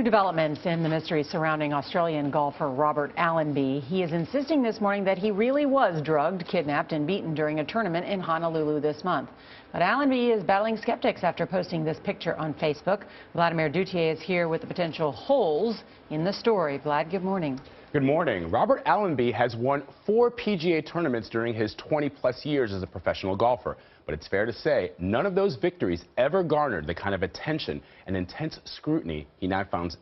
Developments in the mystery surrounding Australian golfer Robert Allenby. He is insisting this morning that he really was drugged, kidnapped and beaten during a tournament in Honolulu this month. But Allenby is battling skeptics after posting this picture on Facebook. Vladimir Dutier is here with the potential holes in the story. Vlad, good morning. Good morning. Robert Allenby has won 4 PGA tournaments during his 20-plus years as a professional golfer. But it's fair to say none of those victories ever garnered the kind of attention and intense scrutiny he now finds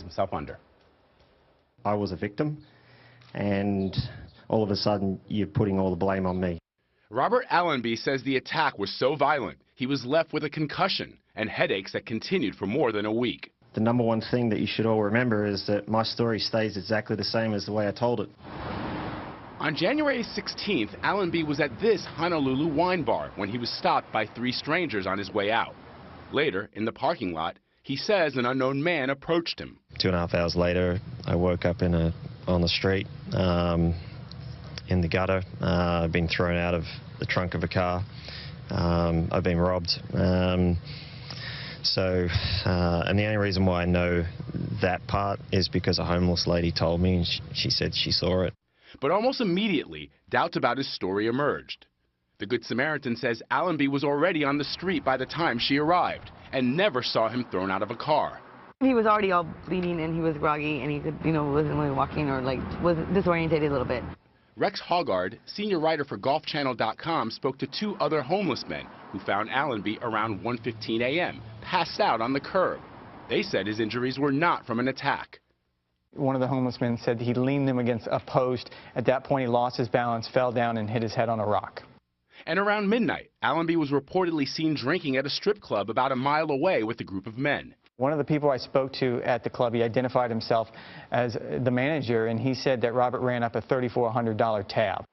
himself under. I was a victim, and all of a sudden you're putting all the blame on me. Robert Allenby says the attack was so violent he was left with a concussion and headaches that continued for more than a week. The number one thing that you should all remember is that my story stays exactly the same as the way I told it. On January 16th, Allenby was at this Honolulu wine bar when he was stopped by 3 strangers on his way out. Later, in the parking lot, he says an unknown man approached him. 2.5 hours later, I woke up on the street, in the gutter. I've been thrown out of the trunk of a car. I've been robbed. And the only reason why I know that part is because a homeless lady told me, and she said she saw it. But almost immediately, doubts about his story emerged. The Good Samaritan says Allenby was already on the street by the time she arrived and never saw him thrown out of a car. He was already all bleeding and he was groggy and he wasn't really walking or was disorientated a little bit. Rex Hoggard, senior writer for GolfChannel.com, spoke to 2 other homeless men who found Allenby around 1:15 a.m., passed out on the curb. They said his injuries were not from an attack. One of the homeless men said he leaned them against a post. At that point, he lost his balance, fell down, and hit his head on a rock. And around midnight, Allenby was reportedly seen drinking at a strip club about a mile away with a group of men. One of the people I spoke to at the club, he identified himself as the manager, and he said that Robert ran up a $3,400 tab.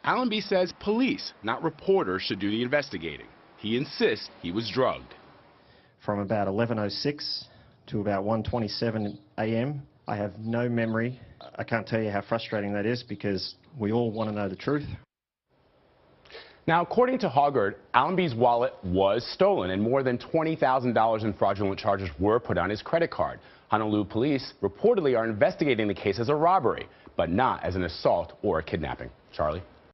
Allenby says police, not reporters, should do the investigating. He insists he was drugged. From about 11:06 to about 1:27 a.m., I have no memory. I can't tell you how frustrating that is because we all want to know the truth. Now, according to Hoggard, Allenby's wallet was stolen and more than $20,000 in fraudulent charges were put on his credit card. Honolulu police reportedly are investigating the case as a robbery, but not as an assault or a kidnapping. Charlie?